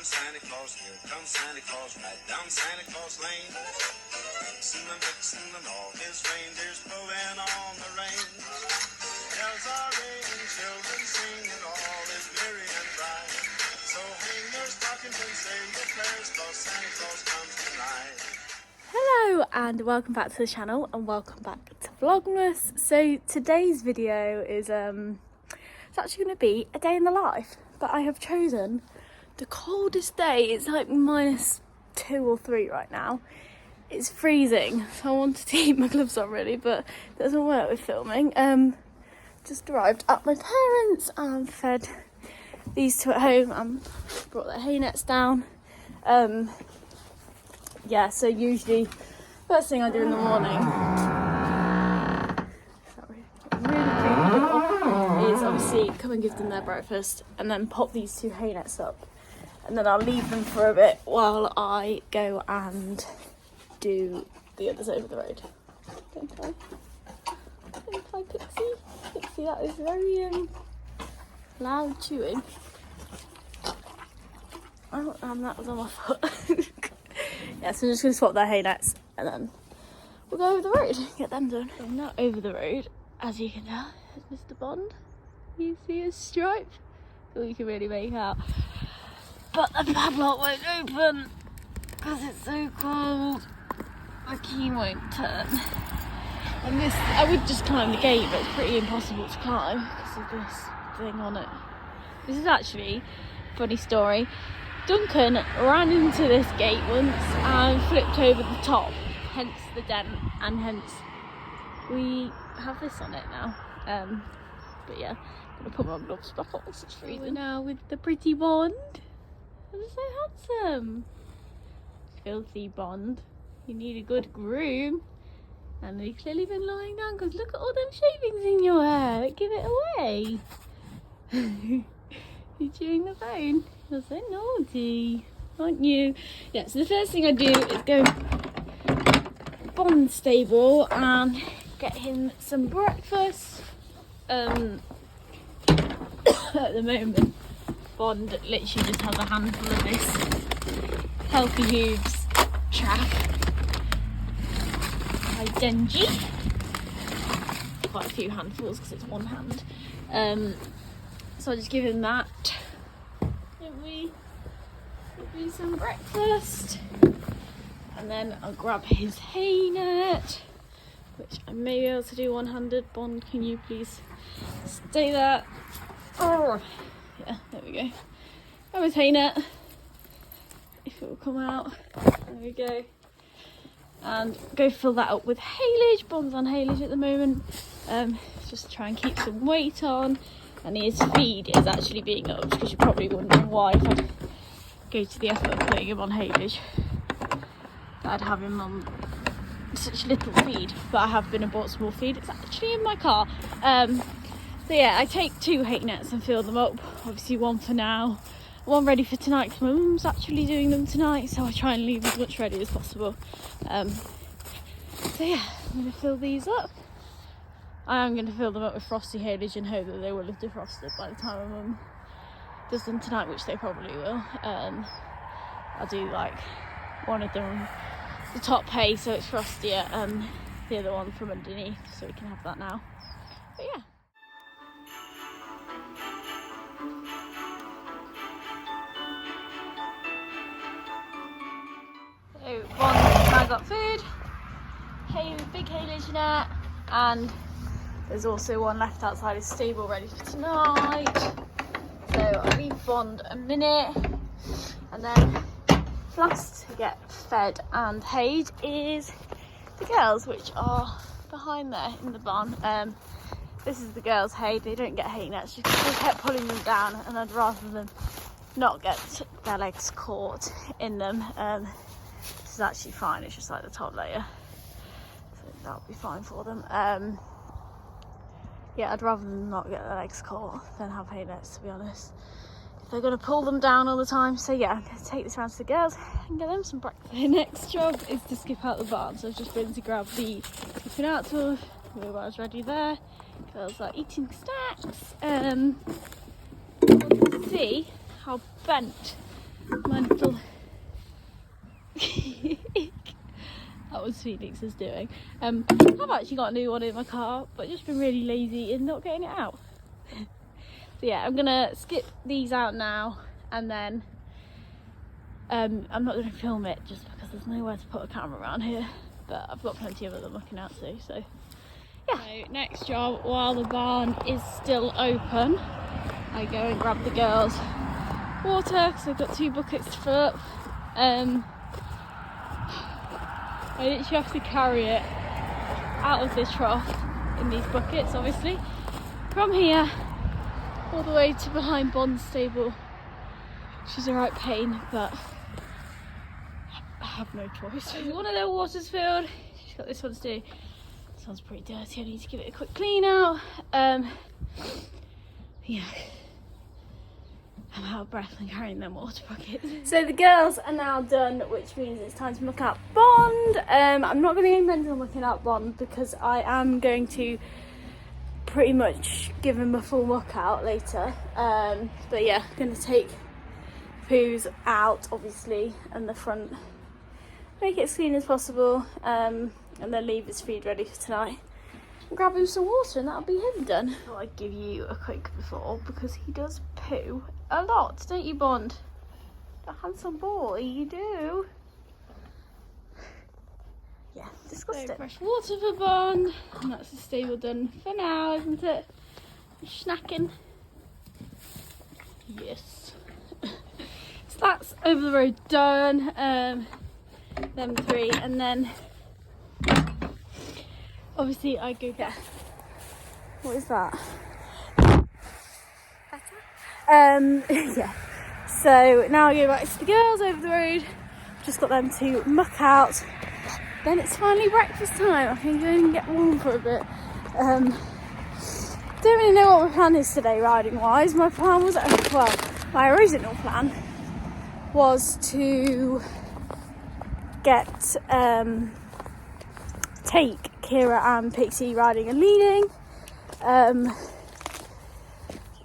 Santa Claus, here comes Santa Claus, right down Santa Claus Lane. Mixing and mixing and all his reindeers pulling on the reins. Bells are ringing, children singing, all is merry and bright. So hang your stockings and say your prayers, 'cause Santa Claus comes tonight. Hello and welcome back to the channel and welcome back to Vlogmas. So today's video is it's actually going to be a day in the life, but I have chosen the coldest day. It's like -2 or 3 right now. It's freezing, so I wanted to keep my gloves on really, but it doesn't work with filming. Just arrived at my parents and fed these two at home and brought their hay nets down. Yeah, so usually first thing I do in the morning is obviously come and give them their breakfast and then pop these two hay nets up, and then I'll leave them for a bit while I go and do the others over the road. Don't I, Pixie? Pixie, that is very loud chewing. Oh, and that was on my foot. Yeah, so I'm just going to swap their hay nets and then we'll go over the road and get them done. I'm not over the road, as you can tell. It's Mr. Bond. You see his stripe? All you can really make out. But the padlock won't open because it's so cold. The key won't turn. And this, I would just climb the gate, but it's pretty impossible to climb because of this thing on it. This is actually a funny story. Duncan ran into this gate once and flipped over the top, hence the dent, and hence we have this on it now. But yeah, I'm gonna put my gloves back on because it's freezing. We're now with the pretty Bond. They're so handsome. Filthy Bond. You need a good groom. And you've clearly been lying down because look at all them shavings in your hair. Give it away. You're chewing the phone. You're so naughty, aren't you? Yeah, so the first thing I do is go Bond stable and get him some breakfast. At the moment, Bond literally just has a handful of this Healthy Hooves track by Denji. Quite a few handfuls because it's one hand. So I just give him that. We do some breakfast and then I'll grab his hay net, which I may be able to do one-handed. Bond, can you please stay there? Oh yeah, there we go. Grab his hay net, if it will come out. There we go. And go fill that up with haylage. Bond's on haylage at the moment, just to try and keep some weight on. And his feed is actually being upped because you're probably wondering why, if I go to the effort of putting him on haylage, I'd have him on such little feed. But I have been and bought some more feed. It's actually in my car. So yeah, I take 2 hay nets and fill them up. Obviously one for now, one ready for tonight because my mum's actually doing them tonight, so I try and leave as much ready as possible. So yeah, I'm going to fill these up. I am going to fill them up with frosty haylage and hope that they will have defrosted by the time my mum does them tonight, which they probably will. I'll do like one of them, the top hay so it's frostier, and the other one from underneath so we can have that now. But yeah. So I got food, big haylage net, and there's also one left outside his stable ready for tonight. So I'll leave Bond a minute, and then last to get fed and hayed is the girls, which are behind there in the barn. This is the girls' hay. They don't get hay nets because they kept pulling them down, and I'd rather them not get their legs caught in them. This is actually fine, it's just like the top layer, so that'll be fine for them. Yeah, I'd rather them not get their legs caught than have hay nets, to be honest. If they're going to pull them down all the time. So yeah, I'm going to take this round to the girls and get them some breakfast. The next job is to skip out the barn. So I've just been to grab the skipping out tool. Wheelbarrow's ready there. Girls are eating snacks. I want to see how bent my little that was Phoenix's doing. I've actually got a new one in my car, but just been really lazy in not getting it out. So yeah, I'm gonna skip these out now, and then I'm not gonna film it just because there's nowhere to put a camera around here, but I've got plenty of them looking out too. So yeah. So next job, while the barn is still open, I go and grab the girls water because I've got 2 buckets to fill up. I literally have to carry it out of this trough in these buckets, obviously, from here all the way to behind Bond's stable, which is a right pain, but I have no choice. One of their water's filled. She's got this one to do. This one's pretty dirty. I need to give it a quick clean out. Yeah. I'm out of breath and carrying them water buckets. So the girls are now done, which means it's time to look out Bond. I'm not going to go mental looking out Bond because I am going to pretty much give him a full look out later. But yeah, I'm going to take poos out obviously and the front, make it as clean as possible, and then leave his feed ready for tonight. Grab him some water and that'll be him done. I thought I'd give you a quick before because he does poo a lot, don't you, Bond? A handsome boy, you do. Yeah, disgusting. So fresh water for Bond, and that's the stable done for now, isn't it? Snacking. Yes. So that's over the road done. Them 3, and then obviously I go back. What is that? Yeah. So now I go back to the girls over the road. Just got them to muck out. Then it's finally breakfast time. I can go and get warm for a bit. Don't really know what my plan is today riding wise. My plan was, well, my original plan was to take Keira and Pixie riding and leading,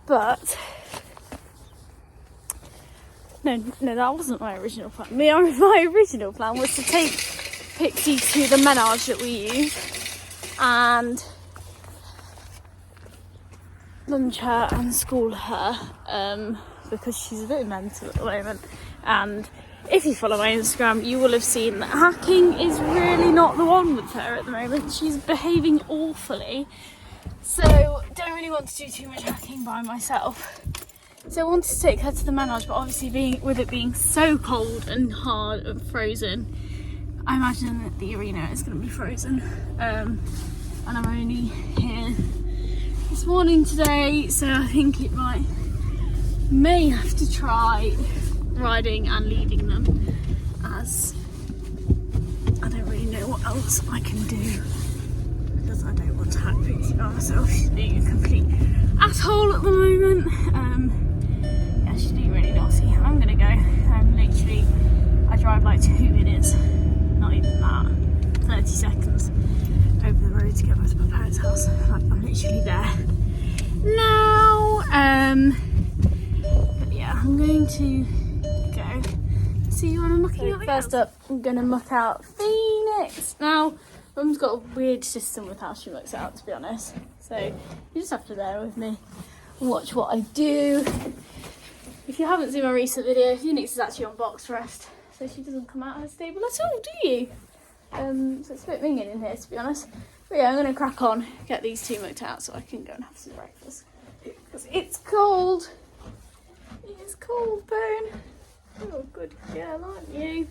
but no, that wasn't my original plan. My original plan was to take Pixie to the menage that we use and lunch her and school her, because she's a bit mental at the moment. And if you follow my Instagram, you will have seen that hacking is really not the one with her at the moment. She's behaving awfully, so don't really want to do too much hacking by myself. So I wanted to take her to the menage, but obviously with it being so cold and hard and frozen, I imagine that the arena is going to be frozen. And I'm only here this morning today, so I think it may have to try riding and leading them, as I don't really know what else I can do because I don't want to hack Pixie by myself. She's being a complete asshole at the moment. Yeah, she's being really naughty. I'm gonna go. Literally, I drive like 2 minutes, not even that, 30 seconds over the road to get back to my parents' house. Like, I'm literally there now. But yeah, I'm going to go see you when I'm mucking out. First up, I'm going to muck out Phoenix. Now, Mum's got a weird system with how she mucks out, to be honest. So you just have to bear with me and watch what I do. If you haven't seen my recent video, Phoenix is actually on box rest, so she doesn't come out of her stable at all, do you? So it's a bit minging in here, to be honest. But yeah, I'm going to crack on, get these 2 mucked out so I can go and have some breakfast. Because it's cold. It is cold, Bone. You're a good girl, aren't you?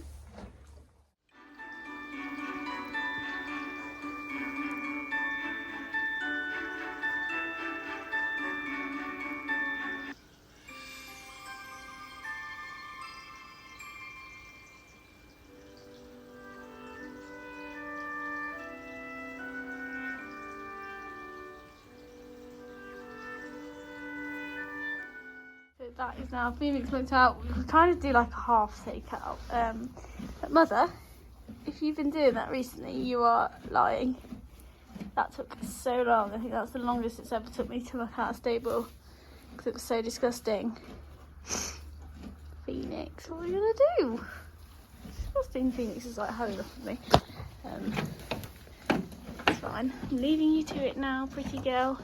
That is now Phoenix looked out. We kind of do like a half take out. But Mother, if you've been doing that recently, you are lying. That took so long. I think that's the longest it's ever took me to look out a stable because it was so disgusting. But Phoenix, what are you gonna do? Disgusting. Phoenix is like hurrying up at me. It's fine. I'm leaving you to it now, pretty girl.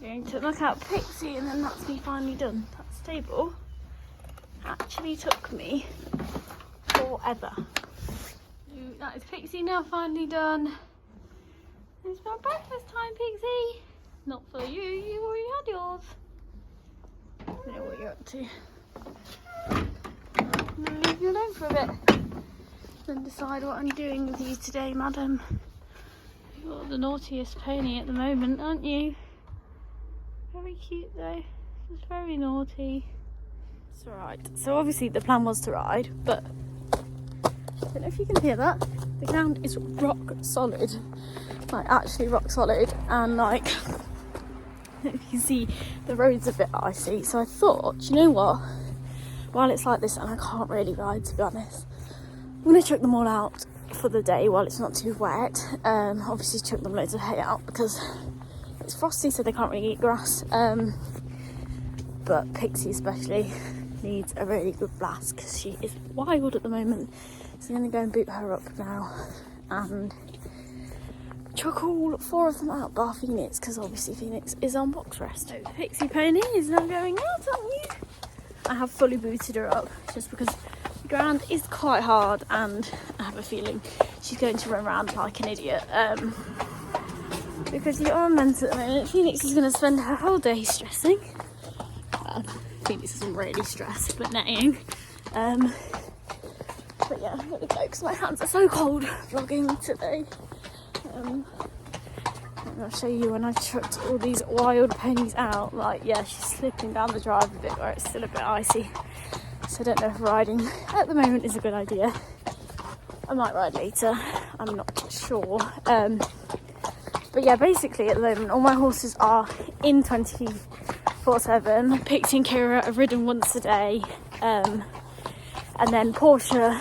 Going to look out Pixie, and then that's me finally done. That stable actually took me forever. That is Pixie now finally done. It's my breakfast time, Pixie. Not for you, you already had yours. I don't know what you're up to. I'm going to leave you alone for a bit. Then decide what I'm doing with you today, madam. You're the naughtiest pony at the moment, aren't you? Very cute though. Just very naughty. It's alright. So obviously the plan was to ride, but I don't know if you can hear that. The ground is rock solid. Like actually rock solid, and like I don't know if you can see the road's a bit icy. So I thought, you know what? While it's like this and I can't really ride, to be honest, I'm gonna chuck them all out for the day while it's not too wet. Obviously chuck them loads of hay out because it's frosty, so they can't really eat grass. But Pixie especially needs a really good blast because she is wild at the moment. So I'm gonna go and boot her up now and chuck all 4 of them out, bar Phoenix, because obviously Phoenix is on box rest. So Pixie pony is now going out, aren't you? I have fully booted her up just because the ground is quite hard and I have a feeling she's going to run around like an idiot. Because you are meant at the moment. Phoenix is going to spend her whole day stressing. Phoenix isn't really stressed, but neighing. But yeah, I'm going to go because my hands are so cold vlogging today. I'll show you when I chucked all these wild ponies out. Like, yeah, she's slipping down the drive a bit where it's still a bit icy. So I don't know if riding at the moment is a good idea. I might ride later. I'm not sure. But yeah, basically at the moment, all my horses are in 24/7. Pixie and Keira have ridden once a day. And then Portia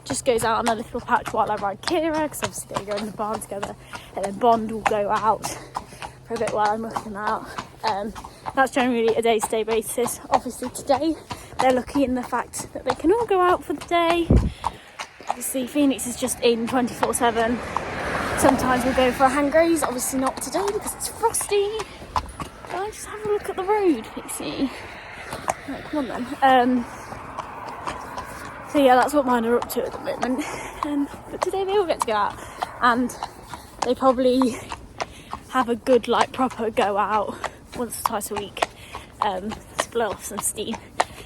just goes out on a little patch while I ride Keira, because obviously they go in the barn together, and then Bond will go out for a bit while I muck him out. That's generally a day-to-day basis. Obviously today they're lucky in the fact that they can all go out for the day. Obviously Phoenix is just in 24/7. Sometimes we'll go for a hand graze, obviously not today because it's frosty. Can I just have a look at the road, Pixie? Right, come on then. So yeah, that's what mine are up to at the moment. But today they all get to go out, and they probably have a good, like, proper go out once or twice a week to blow off some steam.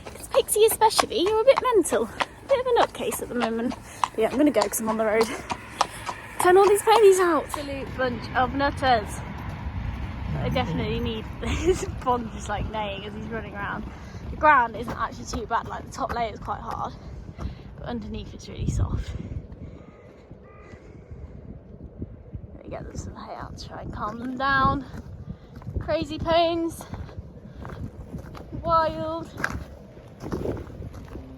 Because Pixie especially, you're a bit mental, a bit of a nutcase at the moment. But yeah, I'm gonna go because I'm on the road. Turn all these ponies out. Absolute bunch of nutters. I definitely need this. Bond just like neighing as he's running around. The ground isn't actually too bad, like the top layer is quite hard. Underneath it's really soft. Let me get them some hay out to try and calm them down. Crazy ponies. Wild.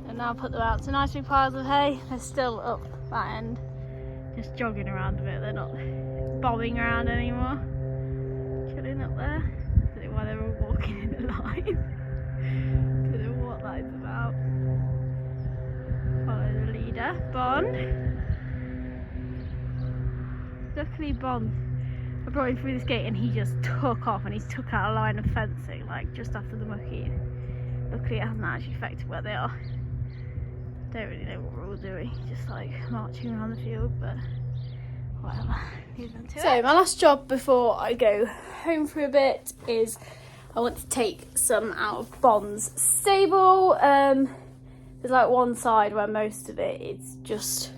And now put them out to nice big piles of hay. They're still up that end. Just jogging around a bit. They're not bobbing around anymore. Chilling up there. I don't know why they're all walking in a line. Don't know what that is about. Follow the leader, Bond. Luckily Bond, I brought him through this gate and he just took off, and he's took out a line of fencing like just after the mucking. Luckily it hasn't actually affected where they are. Don't really know what we're all doing, just like marching around the field, but whatever. Leave them to it. So my last job before I go home for a bit is I want to take some out of Bond's stable. There's like one side where most of it is just,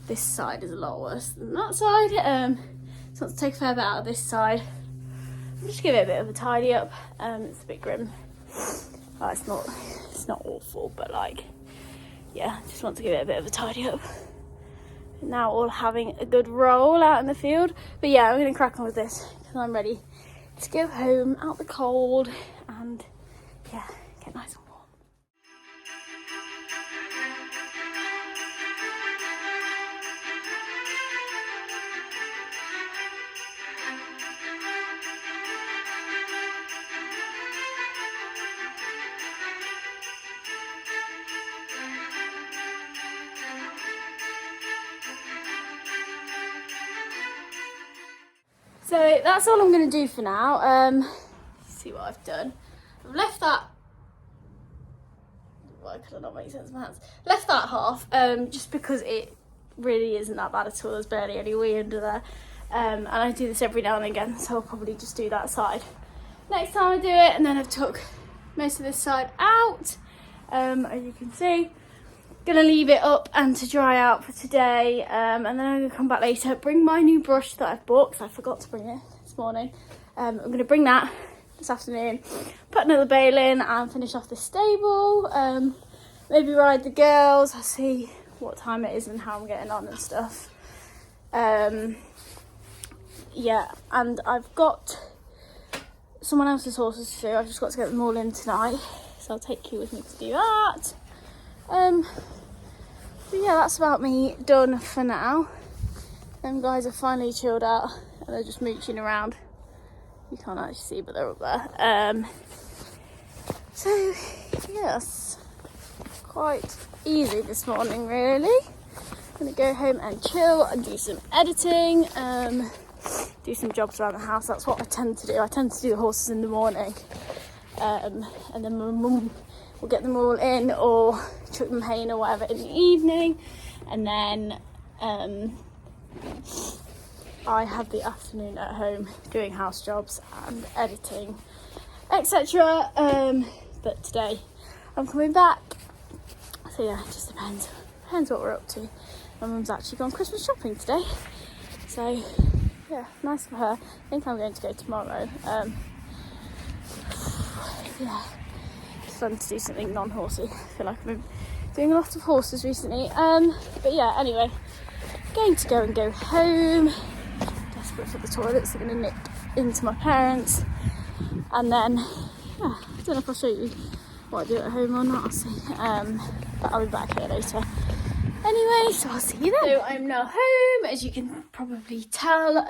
this side is a lot worse than that side. So I want to take a fair bit out of this side. I'll just give it a bit of a tidy up. It's a bit grim. Well, it's not awful, but like, yeah, just want to give it a bit of a tidy up. Now all having a good roll out in the field. But yeah, I'm gonna crack on with this because I'm ready to go home out the cold and yeah, get nice and warm. So that's all I'm going to do for now. See what I've done. I've left that. Well, it could not make sense with my hands. Left that half just because it really isn't that bad at all. There's barely any wee under there. And I do this every now and again, so I'll probably just do that side next time I do it. And then I've took most of this side out, as you can see. Gonna leave it up and to dry out for today, and then I'm gonna come back later, bring my new brush that I've bought because I forgot to bring it this morning. I'm gonna bring that this afternoon, put another bale in and finish off the stable. Maybe ride the girls. I'll see what time it is and how I'm getting on and stuff. Yeah, and I've got someone else's horses to do. I've just got to get them all in tonight, so I'll take you with me to do that. So yeah, that's about me done for now. Them guys are finally chilled out and they're just mooching around. You can't actually see, but they're up there. So yes, quite easy this morning really. I'm gonna go home and chill and do some editing, do some jobs around the house. That's what I tend to do. I tend to do the horses in the morning, and then my mum will get them all in or chuck them haying or whatever in the evening, and then I have the afternoon at home doing house jobs and editing, etc. But today I'm coming back, so yeah, it just depends what we're up to. My mum's actually gone Christmas shopping today, so yeah, nice for her. I think I'm going to go tomorrow. Yeah, it's fun to do something non-horsey. I feel like I've been doing a lot of horses recently. But yeah, anyway, going to go home. Desperate for the toilets. They're going to nip into my parents, and then yeah, I don't know if I'll show you what I do at home or not. I'll see. But I'll be back here later. Anyway, so I'll see you then. So I'm now home, as you can probably tell.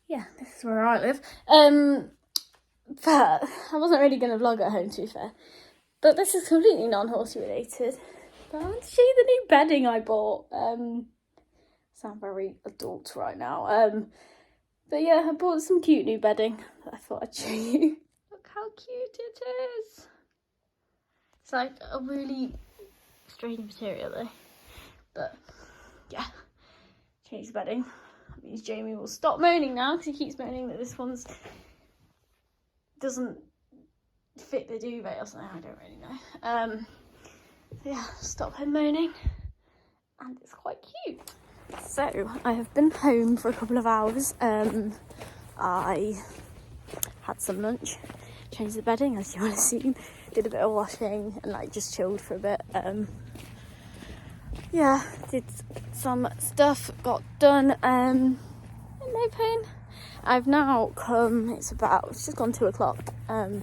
Yeah, this is where I live. But I wasn't really going to vlog at home, to be fair. But this is completely non-horsey related. But I want to show you the new bedding I bought. Sound very adult right now. But yeah, I bought some cute new bedding that I thought I'd show you. Look how cute it is. It's like a really strange material though. But yeah, change the bedding. That means Jamie will stop moaning now because he keeps moaning that this one's doesn't fit the duvet or something. I don't really know. So yeah, stop him moaning, and it's quite cute. So I have been home for a couple of hours. I had some lunch, changed the bedding as you would have seen, did a bit of washing and like just chilled for a bit. Yeah, did some stuff, got done, no pain. I've now come, it's just gone 2 o'clock, to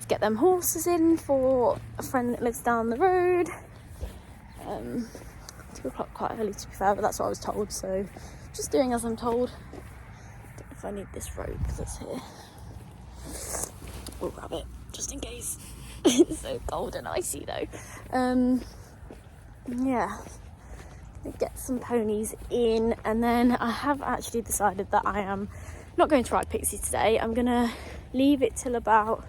get them horses in for a friend that lives down the road. 2 o'clock quite early to be fair, but that's what I was told, so just doing as I'm told. Don't know if I need this robe that's here. We'll grab it just in case. It's so cold and icy though. Yeah, gonna get some ponies in, and then I have actually decided that I am not going to ride Pixie today. I'm gonna leave it till about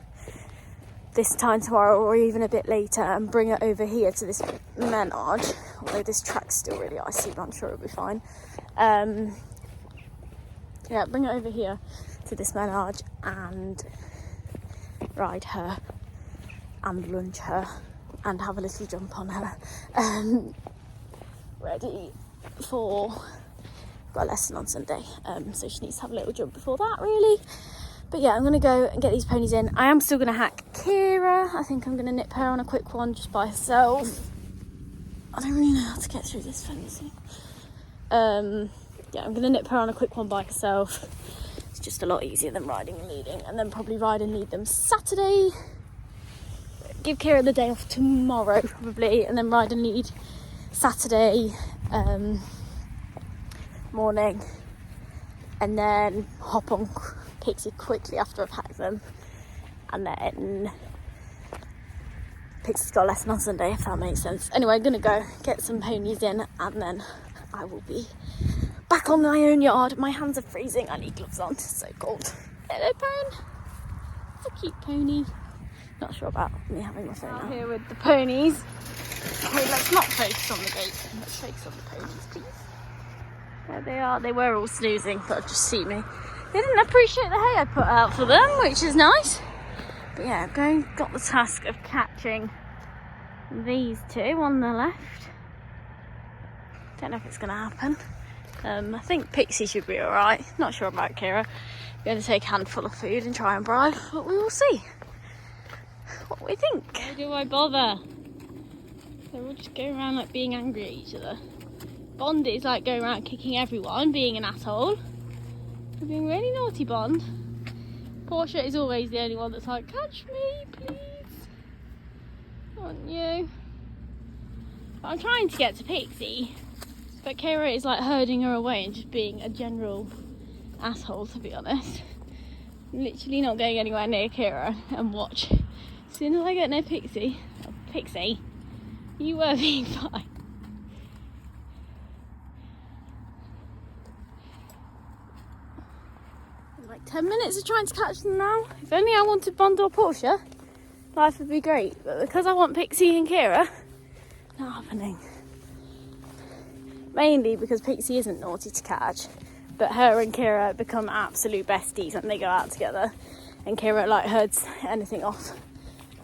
this time tomorrow or even a bit later and bring it over here to this menage, although this track's still really icy, but I'm sure it'll be fine. Yeah, bring it over here to this menage and ride her and lunge her and have a little jump on her, ready for, got a lesson on Sunday, so she needs to have a little jump before that really. But yeah, I'm going to go and get these ponies in. I am still going to hack Keira. I think I'm going to nip her on a quick one just by herself. I don't really know how to get through this fencing. Yeah, I'm going to nip her on a quick one by herself. It's just a lot easier than riding and leading. And then probably ride and lead them Saturday. Give Keira the day off tomorrow probably. And then ride and lead Saturday morning. And then hop on Pixie quickly after I've hacked them, and then Pixie's got a lesson on Sunday, if that makes sense. Anyway, I'm gonna go get some ponies in and then I will be back on my own yard. My hands are freezing. I need gloves on. It's so cold. Hello, Pen. It's a cute pony. Not sure about me having my phone out here with the ponies. Okay, let's not focus on the gate. Let's focus on the ponies, please. There they are. They were all snoozing, but I've just seen me. They didn't appreciate the hay I put out for them, which is nice. But yeah, I've got the task of catching these two on the left. Don't know if it's going to happen. I think Pixie should be alright. Not sure about Keira. Going to take a handful of food and try and bribe, but we will see what we think. Why do I bother? They're all just going around like being angry at each other. Bond is like going around kicking everyone, being an asshole. They're being really naughty, Bond. Portia is always the only one that's like, catch me, please. Aren't you? But I'm trying to get to Pixie, but Keira is like herding her away and just being a general asshole, to be honest. I'm literally not going anywhere near Keira, and watch. As soon as I get near Pixie, you were being fine. Like 10 minutes of trying to catch them now. If only I wanted Bond or Portia, life would be great. But because I want Pixie and Keira, not happening. Mainly because Pixie isn't naughty to catch, but her and Keira become absolute besties when they go out together. And Keira like herds anything off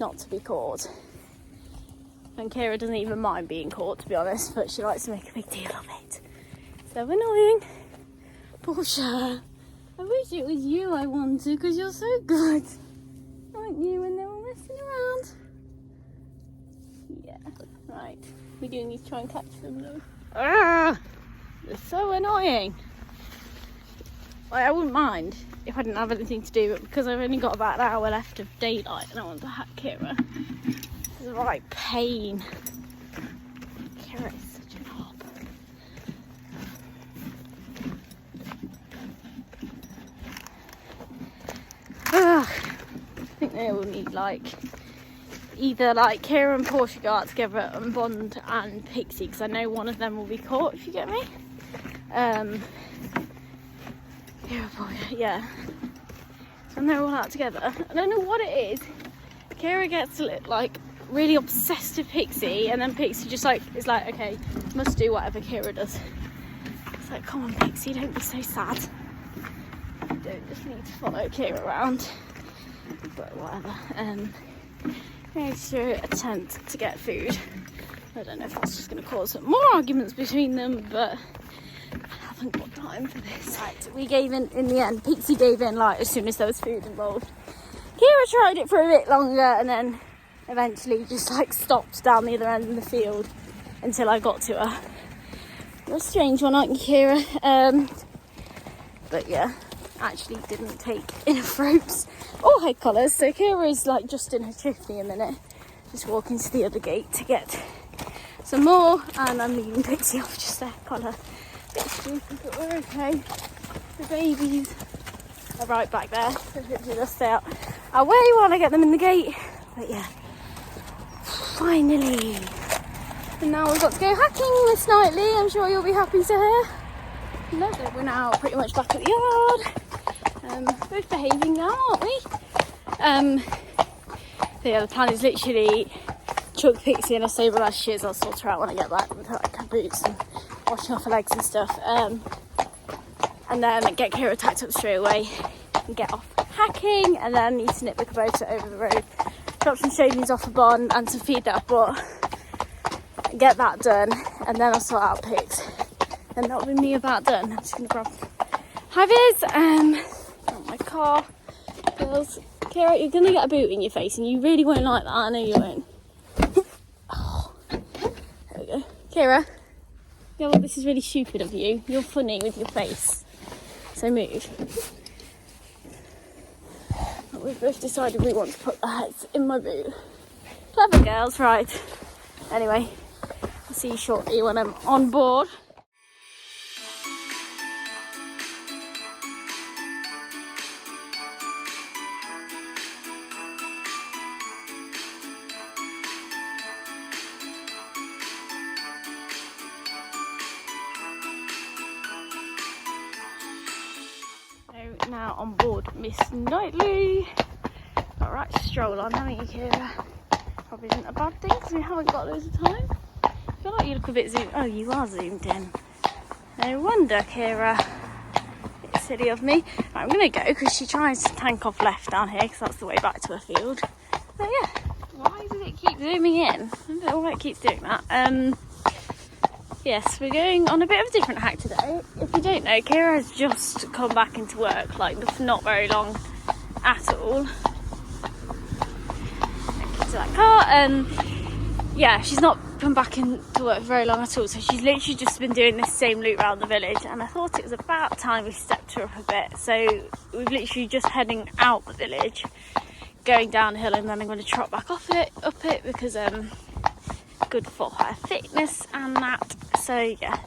not to be caught. And Keira doesn't even mind being caught, to be honest, but she likes to make a big deal of it. So annoying. Portia, I wish it was you I wanted, because you're so good. Aren't you, when they're all messing around? Yeah, right. We do need to try and catch them though. Ah, they're so annoying. Like, I wouldn't mind if I didn't have anything to do, but because I've only got about an hour left of daylight and I want to hack Keira, it's a right pain. Keira is such a knob. I think they all need either Keira and Portia go out together, and Bond and Pixie, because I know one of them will be caught, if you get me. Yeah. So when they're all out together, I don't know what it is. Keira gets like really obsessed with Pixie, and then Pixie just is like, okay, must do whatever Keira does. It's like, come on, Pixie, don't be so sad. You don't just need to follow Keira around. But whatever. Going to attempt to get food. I don't know if that's just going to cause more arguments between them, but I haven't got time for this. Right, we gave in the end. Pixie gave in as soon as there was food involved. Keira tried it for a bit longer and then eventually just stopped down the other end of the field until I got to her. You're a strange one, aren't you, Keira? But yeah, actually didn't take enough ropes or head collars, so Keira is just in her chifney a minute, just walking to the other gate to get some more, and I'm leaving Pixie off just a collar. Bit stupid, but we're okay. The babies are right back there, so hopefully they'll stay out our way while I get them in the gate. But yeah, finally. And now we've got to go hacking this nightly. I'm sure you'll be happy to hear. No, we're now pretty much back at the yard. Both behaving now, aren't we? So yeah, the plan is literally chuck Pixie in a stable as she is. I'll sort her out when I get back with her boots and washing off her legs and stuff. And then get Keira tacked up straight away and get off hacking, and then need to nip the Kubota over the road, drop some shavings off a Bond and some feed that I've bought, get that done, and then I'll sort out Pix. And that'll be me about done. I'm just going to grab Javi's, my car. Girls, Keira, you're going to get a boot in your face and you really won't like that. I know you won't. Oh, there we go. Keira, yeah, well, this is really stupid of you. You're funny with your face. So move. But we've both decided we want to put the heads in my boot. Clever girls, right. Anyway, I'll see you shortly when I'm on board. now on board Miss Knightley. Got a right stroll on, haven't you, Keira? Probably isn't a bad thing because we haven't got loads of time. I feel like you look a bit zoomed. Oh, you are zoomed in. No wonder, Keira. It's silly of me. Right, I'm going to go because she tries to tank off left down here because that's the way back to her field. But yeah, why does it keep zooming in? I don't know why it keeps doing that. Yes, we're going on a bit of a different hack today. If you don't know, Keira has just come back into work, like not very long at all. Into that car, yeah, she's not come back into work very long at all, so she's literally just been doing this same loop around the village, and I thought it was about time we stepped her up a bit. So we've literally just heading out the village, going downhill, and then I'm going to trot back up it because good for her fitness and that. So yeah,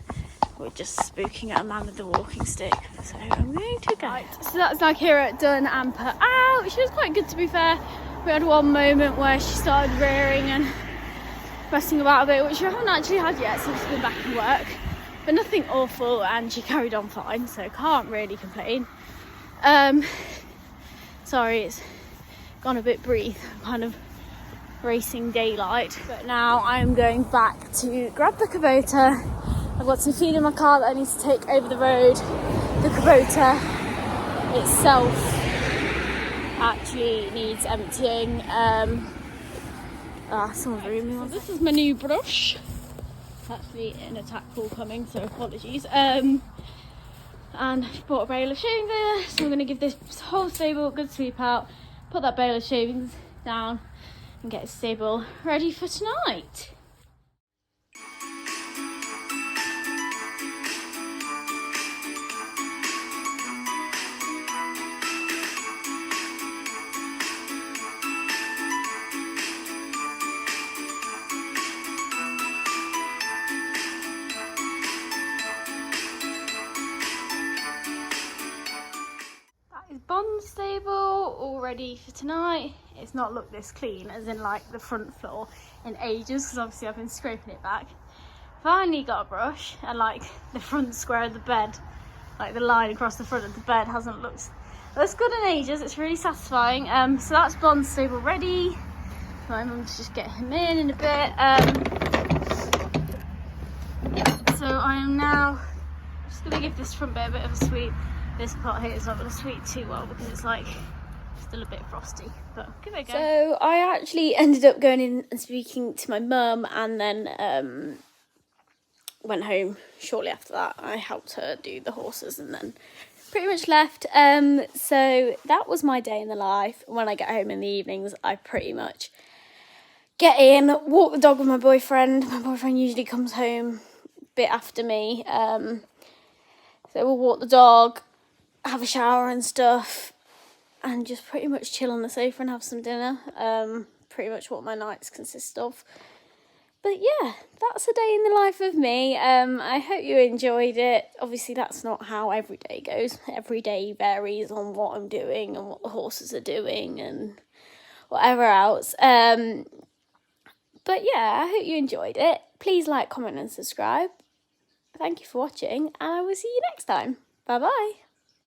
we're just spooking at a man with the walking stick, so I'm going to go. Right, so that's now Keira done and put out. She was quite good, to be fair. We had one moment where she started rearing and messing about a bit, which we haven't actually had yet since we've been back in work, but nothing awful, and she carried on fine, so can't really complain. Sorry, it's gone a bit brief, kind of racing daylight, but now I'm going back to grab the Kubota. I've got some feed in my car that I need to take over the road. The Kubota itself actually needs emptying. Someone's rooming one. This is my new brush. It's actually an attack call coming, so apologies. And I've bought a bale of shaving there, so I'm going to give this whole stable a good sweep out, put that bale of shavings down, and get a stable ready for tonight. Bond stable all ready for tonight. It's not looked this clean, as in like the front floor, in ages, because obviously I've been scraping it back. Finally got a brush, and like the front square of the bed, like the line across the front of the bed hasn't looked as good in ages. It's really satisfying. So that's Bond stable ready. My mum's just get him in a bit. So I am now just gonna give this front bit a bit of a sweep. This part here is not going to sweep too well because it's like still a bit frosty, but give it a go. So I actually ended up going in and speaking to my mum, and then went home shortly after that. I helped her do the horses and then pretty much left. So that was my day in the life. When I get home in the evenings, I pretty much get in, walk the dog with my boyfriend. My boyfriend usually comes home a bit after me. So we'll walk the dog, have a shower and stuff, and just pretty much chill on the sofa and have some dinner. Pretty much what my nights consist of. But yeah, that's a day in the life of me. I hope you enjoyed it. Obviously that's not how every day goes. Every day varies on what I'm doing and what the horses are doing and whatever else. But yeah, I hope you enjoyed it. Please like, comment and subscribe. Thank you for watching, and I will see you next time. Bye bye.